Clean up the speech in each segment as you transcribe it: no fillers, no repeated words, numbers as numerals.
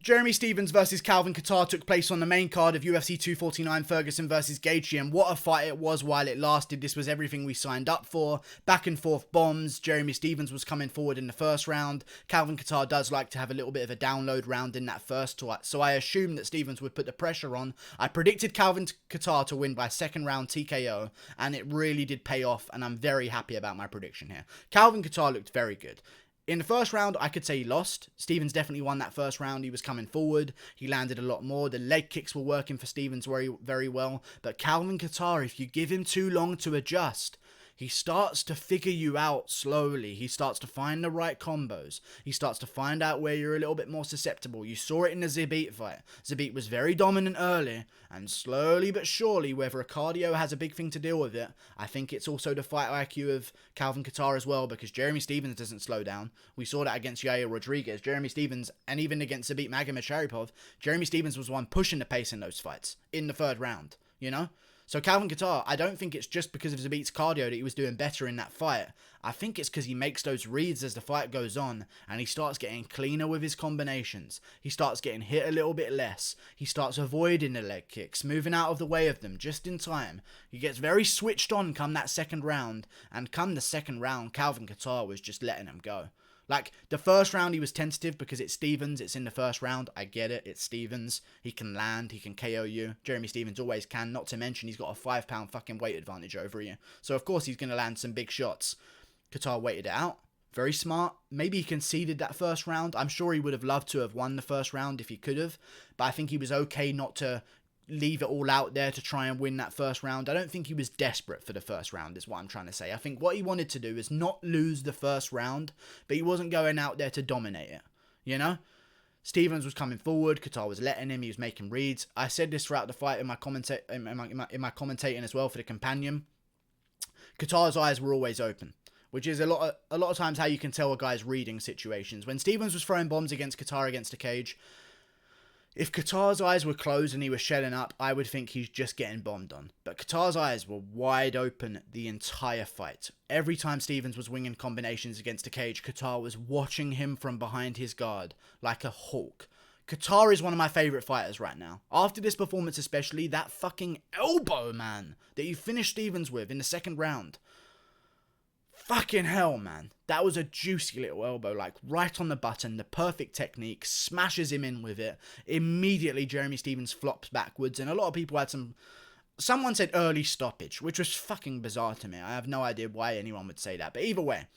Jeremy Stephens versus Calvin Kattar took place on the main card of UFC 249, Ferguson versus Gaethje, and what a fight it was while it lasted. This was everything we signed up for. Back and forth bombs. Jeremy Stephens was coming forward in the first round. Calvin Kattar does like to have a little bit of a download round in that first fight, so I assumed that Stephens would put the pressure on. I predicted Calvin Kattar to win by second round TKO, and it really did pay off, and I'm very happy about my prediction here. Calvin Kattar looked very good. In the first round, I could say he lost. Stephens definitely won that first round. He was coming forward. He landed a lot more. The leg kicks were working for Stephens very, very well. But Calvin Kattar, if you give him too long to adjust, he starts to figure you out slowly. He starts to find the right combos. He starts to find out where you're a little bit more susceptible. You saw it in the Zabit fight. Zabit was very dominant early, and slowly but surely, whether a cardio has a big thing to deal with it, I think it's also the fight IQ of Calvin Kattar as well, because Jeremy Stephens doesn't slow down. We saw that against Yair Rodriguez. Jeremy Stephens, and even against Zabit Magomedsharipov, Jeremy Stephens was the one pushing the pace in those fights in the third round, you know? So Calvin Kattar, I don't think it's just because of Zabit's cardio that he was doing better in that fight. I think it's because he makes those reads as the fight goes on, and he starts getting cleaner with his combinations. He starts getting hit a little bit less. He starts avoiding the leg kicks, moving out of the way of them just in time. He gets very switched on come that second round, and come the second round, Calvin Kattar was just letting him go. Like, the first round he was tentative because it's Stephens, it's in the first round, I get it, it's Stephens, he can land, he can KO you, Jeremy Stephens always can, not to mention he's got a 5 pound fucking weight advantage over you, so of course he's going to land some big shots. Kattar waited it out, very smart, maybe he conceded that first round, I'm sure he would have loved to have won the first round if he could have, but I think he was okay not to leave it all out there to try and win that first round. I don't think he was desperate for the first round is what I'm trying to say. I think what he wanted to do is not lose the first round, but he wasn't going out there to dominate it, you know? Stephens was coming forward, Kattar was letting him, he was making reads. I said this throughout the fight in my commentating as well for the companion. Kattar's eyes were always open, which is a lot of times how you can tell a guy's reading situations. When Stephens was throwing bombs against Kattar against the cage, if Kattar's eyes were closed and he was shelling up, I would think he's just getting bombed on. But Kattar's eyes were wide open the entire fight. Every time Stephens was winging combinations against the cage, Kattar was watching him from behind his guard like a hawk. Kattar is one of my favourite fighters right now. After this performance especially, that fucking elbow, man, that you finished Stephens with in the second round. Fucking hell, man. That was a juicy little elbow, like right on the button, the perfect technique, smashes him in with it. Immediately, Jeremy Stephens flops backwards, and a lot of people had someone said early stoppage, which was fucking bizarre to me. I have no idea why anyone would say that, but either way,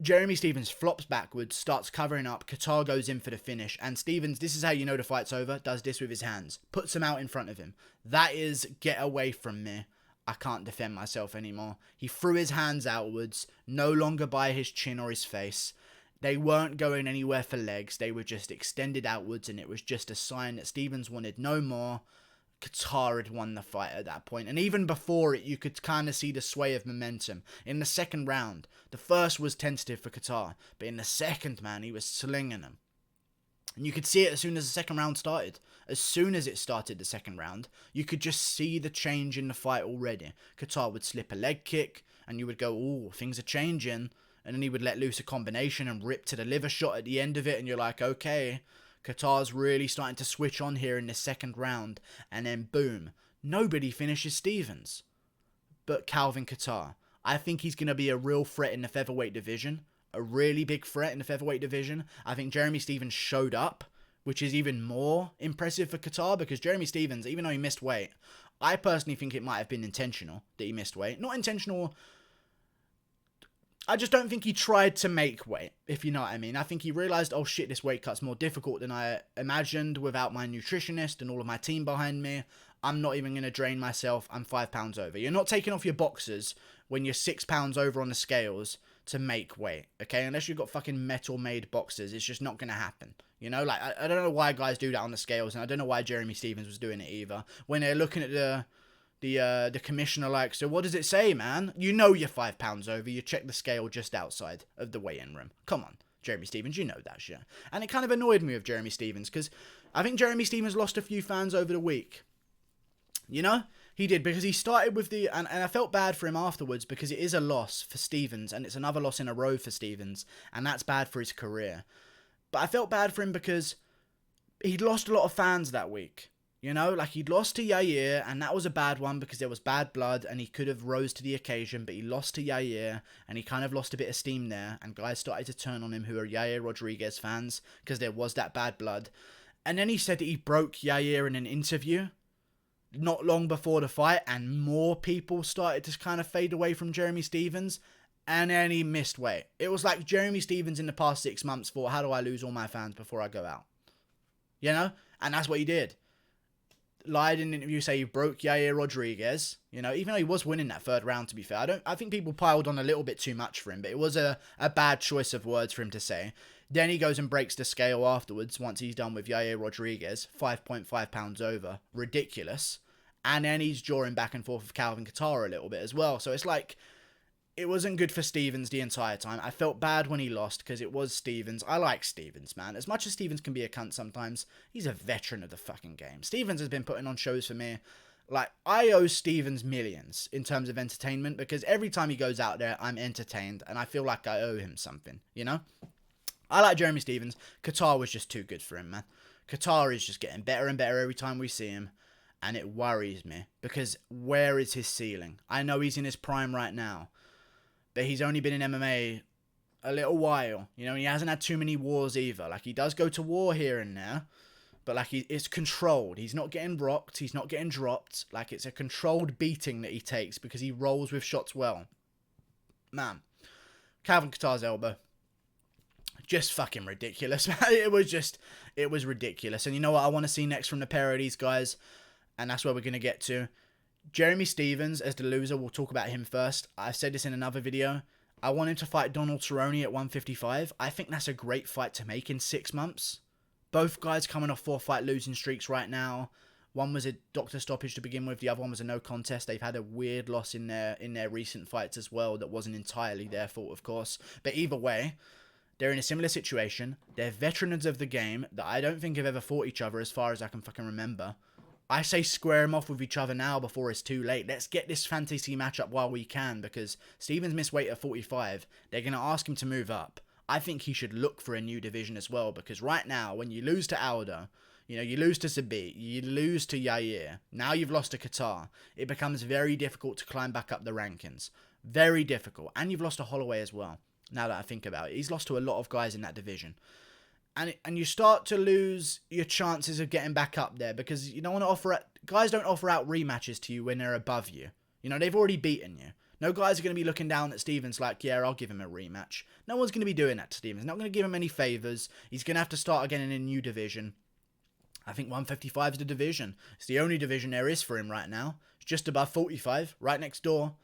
Jeremy Stephens flops backwards, starts covering up, Kattar goes in for the finish, and Stephens, this is how you know the fight's over, does this with his hands, puts him out in front of him. That is, get away from me. I can't defend myself anymore. He threw his hands outwards, no longer by his chin or his face. They weren't going anywhere for legs. They were just extended outwards, and it was just a sign that Stephens wanted no more. Kattar had won the fight at that point. And even before it, you could kind of see the sway of momentum. In the second round, the first was tentative for Kattar, but in the second, man, he was slinging them. And you could see it as soon as the second round started. As soon as it started the second round, you could just see the change in the fight already. Kattar would slip a leg kick, and you would go, ooh, things are changing. And then he would let loose a combination and rip to the liver shot at the end of it, and you're like, okay, Kattar's really starting to switch on here in the second round. And then boom, nobody finishes Stephens but Calvin Kattar. I think he's going to be a real threat in the featherweight division. A really big threat in the featherweight division. I think Jeremy Stephens showed up, which is even more impressive for Kattar, because Jeremy Stephens, even though he missed weight, I personally think it might have been intentional that he missed weight. Not intentional, I just don't think he tried to make weight, if you know what I mean. I think he realised, oh shit, this weight cut's more difficult than I imagined without my nutritionist and all of my team behind me. I'm not even going to drain myself, I'm 5 pounds over. You're not taking off your boxers when you're 6 pounds over on the scales to make weight, okay? Unless you've got fucking metal-made boxers, it's just not going to happen. You know, like, I don't know why guys do that on the scales, and I don't know why Jeremy Stephens was doing it either. When they're looking at the commissioner, like, so what does it say, man? You know you're 5 pounds over, you check the scale just outside of the weigh-in room. Come on, Jeremy Stephens, you know that shit. And it kind of annoyed me with Jeremy Stephens, because I think Jeremy Stephens lost a few fans over the week. You know? He did, because he started with the... And I felt bad for him afterwards, because it is a loss for Stephens, and it's another loss in a row for Stephens, and that's bad for his career. But I felt bad for him because he'd lost a lot of fans that week. You know, like he'd lost to Yair, and that was a bad one because there was bad blood, and he could have rose to the occasion, but he lost to Yair, and he kind of lost a bit of steam there, and guys started to turn on him who are Yair Rodriguez fans because there was that bad blood. And then he said that he broke Yair in an interview not long before the fight, and more people started to kind of fade away from Jeremy Stephens, and then he missed weight. It was like Jeremy Stephens in the past 6 months thought, how do I lose all my fans before I go out? You know? And that's what he did. Lied in an interview, say he broke Yair Rodriguez, you know, even though he was winning that third round, to be fair. I think people piled on a little bit too much for him, but it was a bad choice of words for him to say. Then he goes and breaks the scale afterwards, once he's done with Yair Rodriguez, 5.5 pounds over. Ridiculous. And then he's drawing back and forth with Calvin Kattar a little bit as well. So it's like, it wasn't good for Stephens the entire time. I felt bad when he lost because it was Stephens. I like Stephens, man. As much as Stephens can be a cunt sometimes, he's a veteran of the fucking game. Stephens has been putting on shows for me. Like, I owe Stephens millions in terms of entertainment because every time he goes out there, I'm entertained and I feel like I owe him something, you know? I like Jeremy Stephens. Kattar was just too good for him, man. Kattar is just getting better and better every time we see him. And it worries me because where is his ceiling? I know he's in his prime right now. But he's only been in MMA a little while. You know, he hasn't had too many wars either. Like, he does go to war here and there. But, like, it's controlled. He's not getting rocked. He's not getting dropped. Like, it's a controlled beating that he takes because he rolls with shots well. Man. Calvin Kattar's elbow. Just fucking ridiculous, man. It was ridiculous. And you know what I want to see next from the pair of these guys? And that's where we're going to get to. Jeremy Stephens, as the loser, we'll talk about him first. I've said this in another video. I want him to fight Donald Cerrone at 155. I think that's a great fight to make in 6 months. Both guys coming off 4-fight losing streaks right now. One was a doctor stoppage to begin with. The other one was a no contest. They've had a weird loss in their recent fights as well that wasn't entirely their fault, of course. But either way, they're in a similar situation. They're veterans of the game that I don't think have ever fought each other as far as I can fucking remember. I say square them off with each other now before it's too late. Let's get this fantasy matchup while we can because Stephens missed weight at 45. They're going to ask him to move up. I think he should look for a new division as well because right now, when you lose to Aldo, you know, you lose to Zabit, you lose to Yair, now you've lost to Kattar, it becomes very difficult to climb back up the rankings. Very difficult. And you've lost to Holloway as well, now that I think about it. He's lost to a lot of guys in that division. And you start to lose your chances of getting back up there because you don't want to guys don't offer out rematches to you when they're above you. You know, they've already beaten you. No guys are going to be looking down at Stephens like, yeah, I'll give him a rematch. No one's going to be doing that to Stephens. Not going to give him any favours. He's going to have to start again in a new division. I think 155 is the division. It's the only division there is for him right now. It's just above 45, right next door.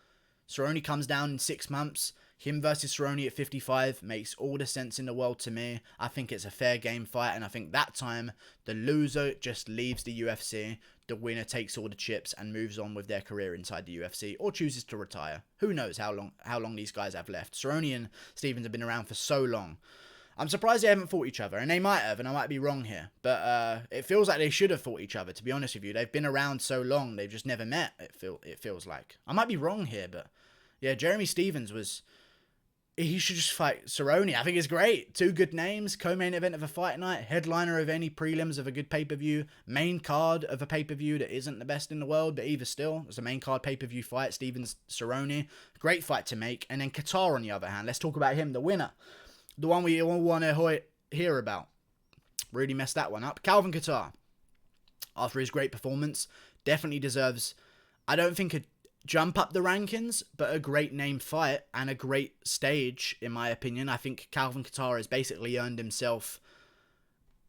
Cerrone comes down in 6 months. Him versus Cerrone at 55 makes all the sense in the world to me. I think it's a fair game fight, and I think that time the loser just leaves the UFC. The winner takes all the chips and moves on with their career inside the UFC, or chooses to retire. Who knows how long these guys have left. Cerrone and Stephens have been around for so long. I'm surprised they haven't fought each other, and they might have, and I might be wrong here. But it feels like they should have fought each other, to be honest with you. They've been around so long, they've just never met, it feels like. I might be wrong here, but yeah, Jeremy Stephens was... He should just fight Cerrone. I think it's great. 2 good names. Co-main event of a fight night. Headliner of any prelims of a good pay-per-view. Main card of a pay-per-view that isn't the best in the world, but either still. It's a main card pay-per-view fight. Stephens-Cerrone. Great fight to make. And then Kattar on the other hand. Let's talk about him, the winner. The one we all want to hear about. Really messed that one up. Calvin Kattar. After his great performance, definitely deserves, I don't think a jump up the rankings, but a great name fight and a great stage, in my opinion. I think Calvin Kattar has basically earned himself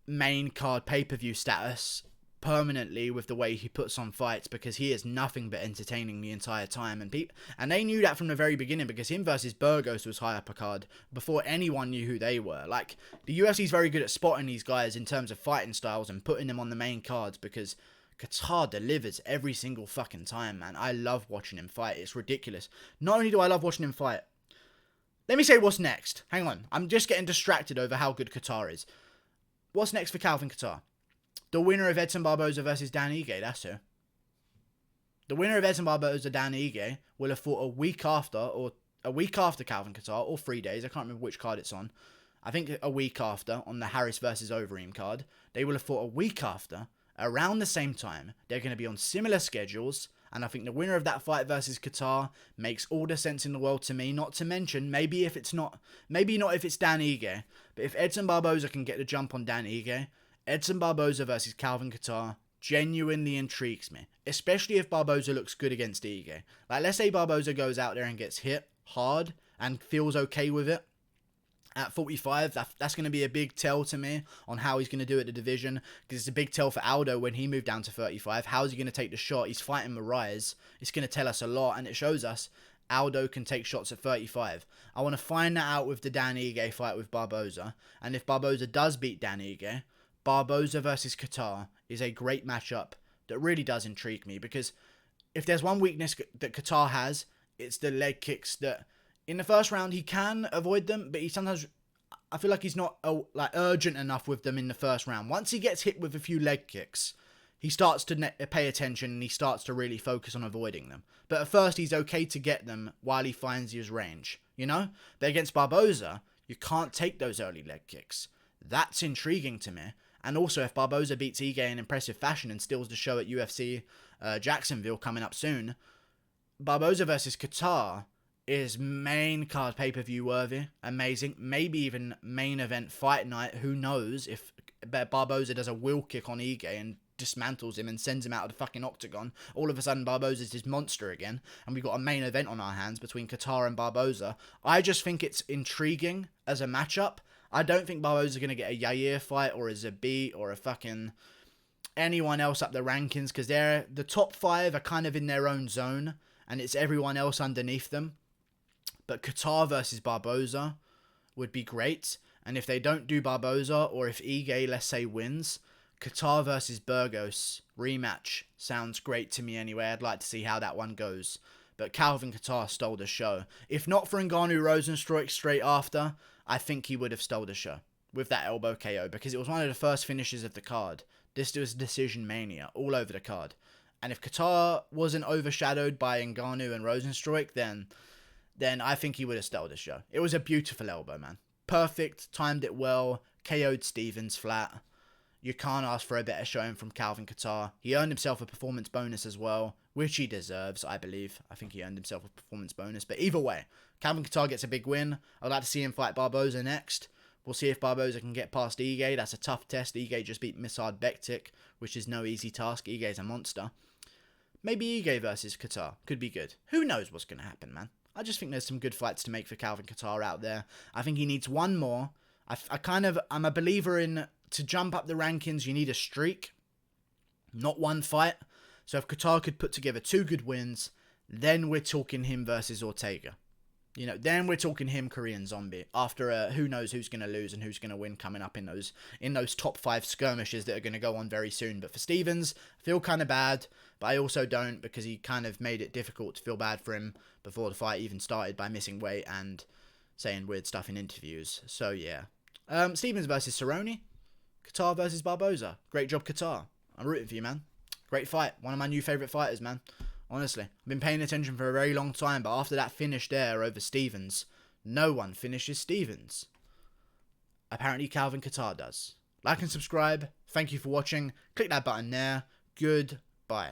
main card pay-per-view status permanently with the way he puts on fights because he is nothing but entertaining the entire time. And they knew that from the very beginning because him versus Burgos was high up a card before anyone knew who they were. Like, the UFC is very good at spotting these guys in terms of fighting styles and putting them on the main cards because Kattar delivers every single fucking time, man. I love watching him fight. It's ridiculous. Not only do I love watching him fight, let me say what's next. Hang on. I'm just getting distracted over how good Kattar is. What's next for Calvin Kattar? The winner of Edson Barboza versus Dan Ige, that's who. The winner of Edson Barboza, Dan Ige, will have fought a week after Calvin Kattar, or 3 days. I can't remember which card it's on. I think a week after, on the Harris versus Overeem card. They will have fought a week after, around the same time. They're going to be on similar schedules, and I think the winner of that fight versus Kattar makes all the sense in the world to me. Not to mention, maybe not if it's Dan Ige, but if Edson Barboza can get the jump on Dan Ige, Edson Barboza versus Calvin Kattar genuinely intrigues me, especially if Barboza looks good against Ige. Like, let's say Barboza goes out there and gets hit hard and feels okay with it. At 45, that's going to be a big tell to me on how he's going to do at the division, because it's a big tell for Aldo when he moved down to 35. How is he going to take the shot? He's fighting Moraes. It's going to tell us a lot, and it shows us Aldo can take shots at 35. I want to find that out with the Dan Ige fight with Barboza, and if Barboza does beat Dan Ige, Barboza versus Kattar is a great matchup that really does intrigue me, because if there's one weakness that Kattar has, it's the leg kicks that... In the first round, he can avoid them, but he sometimes... I feel like he's not urgent enough with them in the first round. Once he gets hit with a few leg kicks, he starts to pay attention and he starts to really focus on avoiding them. But at first, he's okay to get them while he finds his range, you know? But against Barboza, you can't take those early leg kicks. That's intriguing to me. And also, if Barboza beats Ige in impressive fashion and steals the show at UFC Jacksonville coming up soon, Barboza versus Kattar is main card pay-per-view worthy, amazing, maybe even main event fight night. Who knows if Barboza does a wheel kick on Ige and dismantles him and sends him out of the fucking octagon. All of a sudden Barboza's this monster again, and we've got a main event on our hands between Kattar and Barboza. I just think it's intriguing as a matchup. I don't think Barboza's going to get a Yair fight or a Zabit or a fucking anyone else up the rankings, because the top 5 are kind of in their own zone and it's everyone else underneath them. But Kattar versus Barboza would be great. And if they don't do Barboza, or if Ige, let's say, wins, Kattar versus Burgos rematch sounds great to me anyway. I'd like to see how that one goes. But Calvin Kattar stole the show. If not for Ngannou Rozenstruik straight after, I think he would have stole the show with that elbow KO, because it was one of the first finishes of the card. This was decision mania all over the card. And if Kattar wasn't overshadowed by Ngannou and Rozenstruik, then I think he would have stole the show. It was a beautiful elbow, man. Perfect, timed it well, KO'd Stevens flat. You can't ask for a better showing from Calvin Kattar. He earned himself a performance bonus as well, which he deserves, I believe. I think he earned himself a performance bonus. But either way, Calvin Kattar gets a big win. I'd like to see him fight Barboza next. We'll see if Barboza can get past Ige. That's a tough test. Ige just beat Misard Bektik, which is no easy task. Ige's a monster. Maybe Ige versus Kattar could be good. Who knows what's going to happen, man? I just think there's some good fights to make for Calvin Kattar out there. I think he needs one more. I'm a believer in, to jump up the rankings, you need a streak, not one fight. So if Kattar could put together 2 good wins, then we're talking him versus Ortega. You know, then we're talking him Korean Zombie. After who knows who's going to lose and who's going to win coming up in those top 5 skirmishes that are going to go on very soon. But for Stevens, I feel kind of bad, but I also don't, because he kind of made it difficult to feel bad for him before the fight even started by missing weight and saying weird stuff in interviews. So yeah. Stevens versus Cerrone. Kattar versus Barboza. Great job, Kattar. I'm rooting for you, man. Great fight. One of my new favourite fighters, man. Honestly, I've been paying attention for a very long time, but after that finish there over Stevens, no one finishes Stevens. Apparently Calvin Kattar does. Like and subscribe. Thank you for watching. Click that button there. Goodbye.